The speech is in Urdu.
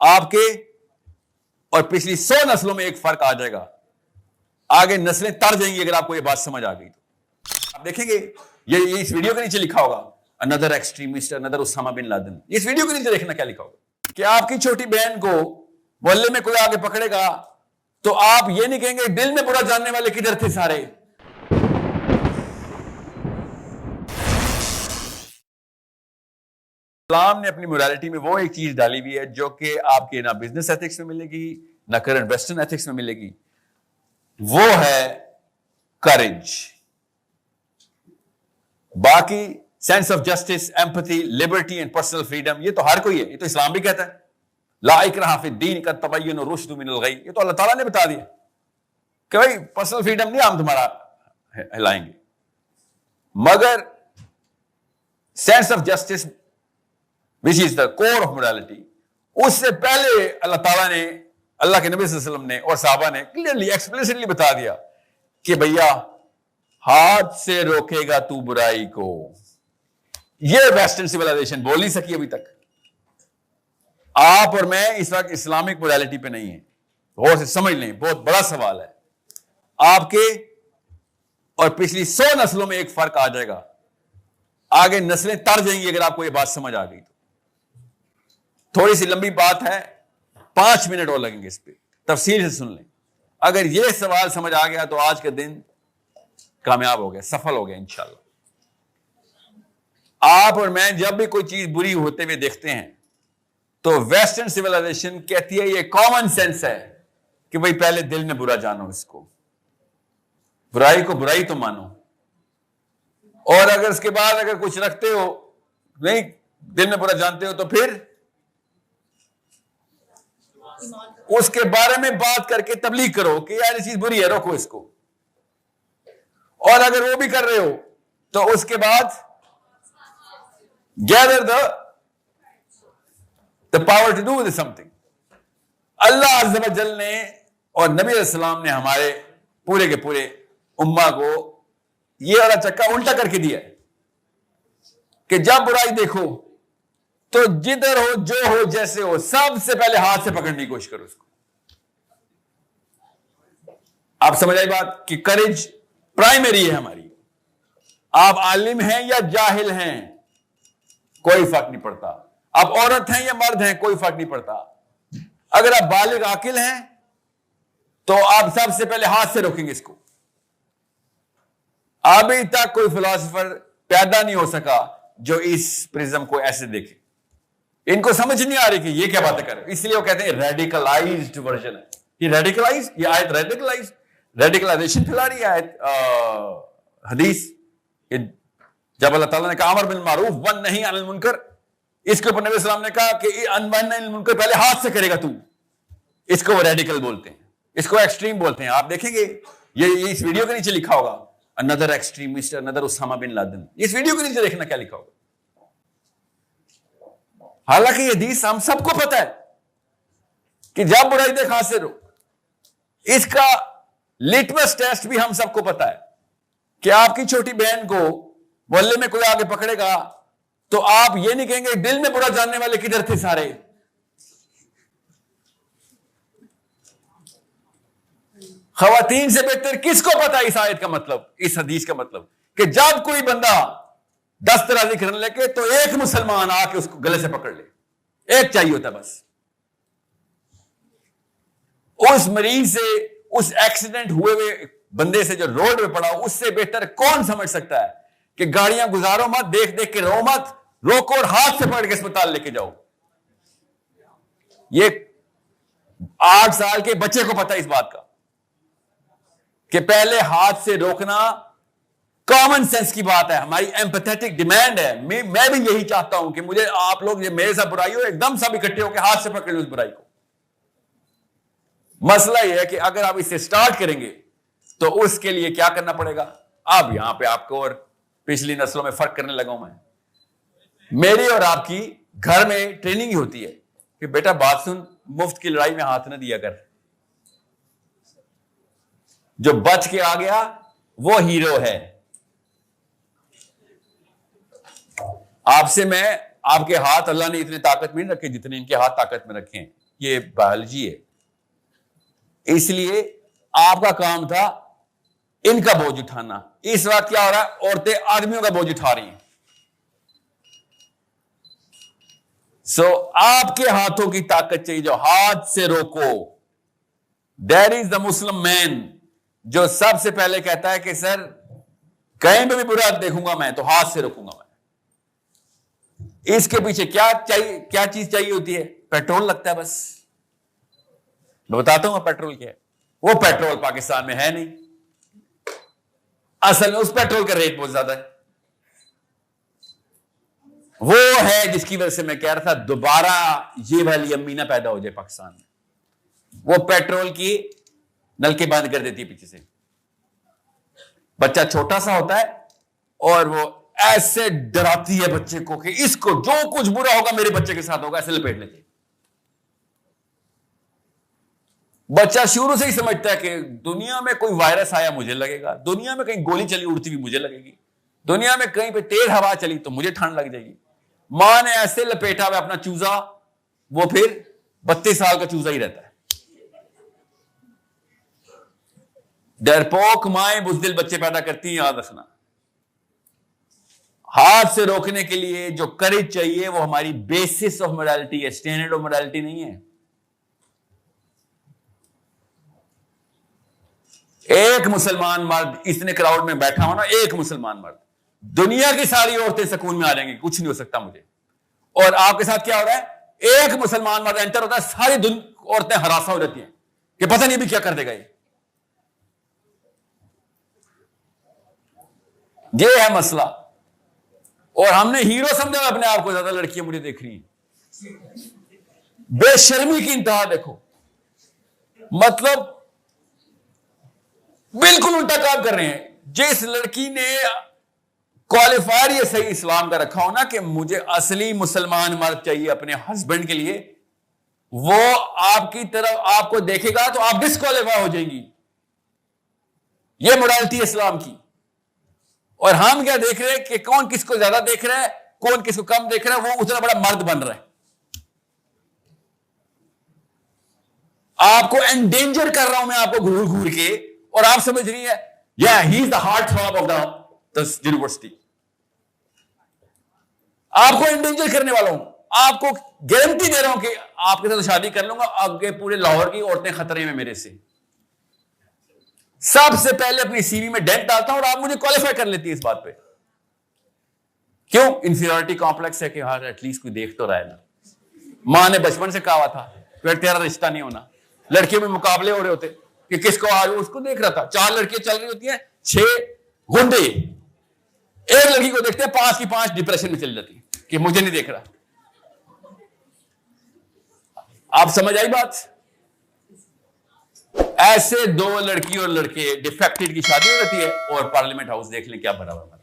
آپ کے اور پچھلی 100 نسلوں میں ایک فرق آ جائے گا. آگے نسلیں تر جائیں گی اگر آپ کو یہ بات سمجھ آ گئی تو. آپ دیکھیں گے یہ اس ویڈیو کے نیچے لکھا ہوگا another extremist, another Osama bin Laden. اس ویڈیو کے نیچے دیکھنا کیا لکھا ہوگا کہ آپ کی چھوٹی بہن کو محلے میں کوئی آگے پکڑے گا تو آپ یہ نہیں کہیں گے دل میں برا جاننے والے کدھر تھے سارے. اسلام نے اپنی موریلٹی میں وہ ایک چیز ڈالی ہوئی ہے جو کہ آپ کے نہ بزنس ایتھکس میں ملے گی نہ کرنٹ ویسٹرن ایتھکس میں ملے گی. وہ ہے کریج. باقی sense of justice, empathy, Liberty and personal freedom یہ تو ہر کوئی ہے. یہ تو اسلام بھی کہتا ہے لا اکراہ فی الدین قد تبین الرشد من الغی. یہ تو اللہ تعالیٰ نے بتا دیا کہ بھائی پرسنل فریڈم نہیں ہم تمہارا ہلائیں گے, مگر sense of justice which is the core of morality, اس سے پہلے اللہ تعالیٰ نے, اللہ کے نبی صلی اللہ علیہ وسلم نے اور صحابہ نے کلیئرلی ایکسپلیسٹلی بتا دیا کہ بھیا ہاتھ سے روکے گا تو برائی کو. یہ ویسٹرن سویلائزیشن بول نہیں سکی ابھی تک. آپ اور میں اس وقت اسلامک موریلٹی پہ نہیں ہیں. غور سے سمجھ لیں, بہت بڑا سوال ہے. آپ کے اور پچھلی 100 نسلوں میں ایک فرق آ جائے گا. آگے نسلیں تر جائیں گی اگر آپ کو یہ بات سمجھ آ گئی تو. تھوڑی سی لمبی بات ہے, 5 منٹ اور لگیں گے اس پہ, تفصیل سے سن لیں. اگر یہ سوال سمجھ آ گیا تو آج کا دن کامیاب ہو گیا, سفل ہو گیا انشاءاللہ. آپ اور میں جب بھی کوئی چیز بری ہوتے ہوئے دیکھتے ہیں تو ویسٹرن سویلائزیشن کہتی ہے, یہ کامن سینس ہے کہ بھئی پہلے دل میں برا جانو, اس کو برائی کو برائی تو مانو, اور اگر اس کے بعد اگر کچھ رکھتے ہو نہیں دل میں برا جانتے ہو تو پھر اس کے بارے میں بات کر کے تبلیغ کرو کہ یار یہ چیز بری ہے, روکو اس کو. اور اگر وہ بھی کر رہے ہو تو اس کے بعد گیدر the power to do something. اللہ عز و جل نے اور نبی علیہ السلام نے ہمارے پورے کے پورے امہ کو یہ والا چکا الٹا کر کے دیا ہے کہ جب برائی دیکھو تو جدھر ہو, جو ہو, جیسے ہو, سب سے پہلے ہاتھ سے پکڑنے کی کوشش کرو اس کو. آپ سمجھ آئی بات کہ کریج پرائمری ہے ہماری. آپ عالم ہیں یا جاہل ہیں کوئی فرق نہیں پڑتا. آپ عورت ہیں یا مرد ہیں کوئی فرق نہیں پڑتا. اگر آپ بالغ عاقل ہیں تو آپ سب سے پہلے ہاتھ سے روکیں گے اس کو. ابھی تک کوئی فلاسفر پیدا نہیں ہو سکا جو اس پرزم کو ایسے دیکھے. ان کو سمجھ نہیں آ رہی کہ یہ کیا باتیں کر رہے, اس لیے وہ کہتے ہیں ریڈیکلائزڈ ورژن ہے. یہ ریڈیکلائز, یہ آیت ریڈیکلائزیشن پھیلا رہی ہے آیت حدیث. جب اللہ تعالیٰ نے کہا امر بالمعروف والنہی عن المنکر, اس کے اوپر نبی السلام نے کہا کہ والنہی عن المنکر پہلے ہاتھ سے کرے گا تو. اس کو وہ ریڈیکل بولتے ہیں, اس کو ایکسٹریم بولتے ہیں. آپ دیکھیں گے یہ اس ویڈیو کے نیچے لکھا ہوگا another extremist, another Osama bin Laden. اس ویڈیو کے نیچے دیکھنا کیا لکھا ہوگا. حالانکہ یہ حدیث ہم سب کو پتا ہے کہ جب برائی دیکھ ہاتھ سے رو. اس کا لٹمس ٹیسٹ بھی ہم سب کو پتا ہے کہ آپ کی چھوٹی بہن کو محلے میں کوئی آگے پکڑے گا تو آپ یہ نہیں کہیں گے دل میں برا جاننے والے کدھر تھے سارے. خواتین سے بہتر کس کو پتا اس آیت کا مطلب, اس حدیث کا مطلب کہ جب کوئی بندہ دست درازی کرنے لگے تو ایک مسلمان آ کے اس کو گلے سے پکڑ لے, ایک چاہیے ہوتا بس. اس مریض سے, اس ایکسیڈنٹ ہوئے ہوئے بندے سے جو روڈ پہ پڑا اس سے بہتر کون سمجھ سکتا ہے کہ گاڑیاں گزارو مت, دیکھ دیکھ کے رو مت, روکو اور ہاتھ سے پکڑ کے اسپتال لے کے جاؤ. یہ 8 سال کے بچے کو پتا اس بات کا کہ پہلے ہاتھ سے روکنا کامن سینس کی بات ہے, ہماری ایمپیتھیٹک ڈیمانڈ ہے. میں بھی یہی چاہتا ہوں کہ مجھے آپ لوگ یہ میرے ساتھ برائی ہو ایک دم سب اکٹھے ہو کے ہاتھ سے پکڑ لو اس برائی کو. مسئلہ یہ ہے کہ اگر آپ اسے سٹارٹ کریں گے تو اس کے لیے کیا کرنا پڑے گا. اب یہاں پہ آپ کو اور پچھلی نسلوں میں فرق کرنے لگا ہوں میں. میری اور آپ کی گھر میں ٹریننگ ہی ہوتی ہے کہ بیٹا بات سن, مفت کی لڑائی میں ہاتھ نہ دیا کر. جو بچ کے آ گیا وہ ہیرو ہے. آپ سے میں, آپ کے ہاتھ اللہ نے اتنے طاقت میں نہیں رکھے جتنے ان کے ہاتھ طاقت میں رکھے ہیں. یہ بایولوجی ہے. اس لیے آپ کا کام تھا ان کا بوجھ اٹھانا. اس وقت کیا ہو رہا ہے؟ عورتیں آدمیوں کا بوجھ اٹھا رہی ہیں. سو آپ کے ہاتھوں کی طاقت چاہیے جو ہاتھ سے روکو. دیٹ از دا مسلم مین جو سب سے پہلے کہتا ہے کہ سر کہیں پہ بھی برا دیکھوں گا میں تو ہاتھ سے روکوں گا میں. اس کے پیچھے کیا چاہیے؟ کیا چیز چاہیے ہوتی ہے؟ پیٹرول لگتا ہے. بس میں بتاتا ہوں پیٹرول کیا ہے. وہ پیٹرول پاکستان میں ہے نہیں. اصل میں اس پیٹرول کا ریٹ بہت زیادہ ہے. وہ ہے جس کی وجہ سے میں کہہ رہا تھا دوبارہ یہ والی امی نہ پیدا ہو جائے پاکستان میں. وہ پیٹرول کی نلکے بند کر دیتی ہے پیچھے سے. بچہ چھوٹا سا ہوتا ہے اور وہ ایسے ڈراتی ہے بچے کو کہ اس کو جو کچھ برا ہوگا میرے بچے کے ساتھ ہوگا, ایسے لپیٹ لیتے. بچہ شروع سے ہی سمجھتا ہے کہ دنیا میں کوئی وائرس آیا مجھے لگے گا, دنیا میں کہیں گولی چلی اڑتی ہوئی مجھے لگے گی, دنیا میں کہیں پہ تیز ہوا چلی تو مجھے ٹھنڈ لگ جائے گی. ماں نے ایسے لپیٹا ہوا اپنا چوزا, وہ پھر 32 سال کا چوزا ہی رہتا ہے. ڈرپوک مائیں بزدل بچے پیدا کرتی ہیں, یاد رکھنا. ہاتھ سے روکنے کے لیے جو کریج چاہیے وہ ہماری بیسس آف موڈیلٹی ہے, اسٹینڈرڈ آف موڈیلٹی نہیں ہے. ایک مسلمان مرد اتنے کراؤڈ میں بیٹھا ہو نا, ایک مسلمان مرد, دنیا کی ساری عورتیں سکون میں آ جائیں گی, کچھ نہیں ہو سکتا مجھے. اور آپ کے ساتھ کیا ہو رہا ہے؟ ایک مسلمان مرد انٹر ہوتا ہے, ساری عورتیں ہراساں ہو جاتی ہیں کہ پتہ نہیں بھی کیا کر دے گا یہ ہے مسئلہ. اور ہم نے ہیرو سمجھا اپنے آپ کو, زیادہ لڑکیاں مجھے دیکھ رہی ہیں. بے شرمی کی انتہا دیکھو, مطلب بالکل الٹا کام کر رہے ہیں. جس لڑکی نے کوالیفائر یہ صحیح اسلام کا رکھا ہو نا کہ مجھے اصلی مسلمان مرد چاہیے اپنے ہسبینڈ کے لیے, وہ آپ کی طرف آپ کو دیکھے گا تو آپ ڈسکوالیفائی ہو جائیں گی. یہ موڈیلٹی اسلام کی. اور ہم کیا دیکھ رہے ہیں کہ کون کس کو زیادہ دیکھ رہا ہے, کون کس کو کم دیکھ رہا ہے, وہ اتنا بڑا مرد بن رہا ہے. آپ کو انڈینجر کر رہا ہوں میں, آپ کو گھور گھور کے, اور آپ سمجھ رہی ہے یا he is the heart throb of the university. آپ کو انڈینجر کرنے والا ہوں, آپ کو گارنٹی دے رہا ہوں کہ آپ کے ساتھ شادی کر لوں گا, آگے پورے لاہور کی عورتیں خطرے میں میرے سے. سب سے پہلے اپنی سی وی میں ڈینٹ ڈالتا ہوں اور آپ مجھے کوالیفائی کر لیتی ہے اس بات پہ. کیوں؟ انفیریورٹی کمپلیکس ہے کہ ہاں ایٹ لیسٹ کوئی دیکھ تو رہا ہے نا. ماں نے بچپن سے کہا تھا پھر تیرا رشتہ نہیں ہونا. لڑکیوں میں مقابلے ہو رہے ہوتے کہ کس کو آ رہی, اس کو دیکھ رہا تھا. 4 لڑکیاں چل رہی ہوتی ہیں, 6 گنڈے ایک لڑکی کو دیکھتے ہیں, 5 کی 5 ڈپریشن میں چل جاتی ہیں کہ مجھے نہیں دیکھ رہا. آپ سمجھ آئی بات؟ ایسے 2 لڑکی اور لڑکے ڈیفیکٹڈ کی شادی ہو جاتی ہے, اور پارلیمنٹ ہاؤس دیکھ لیں کیا بڑا ہوا.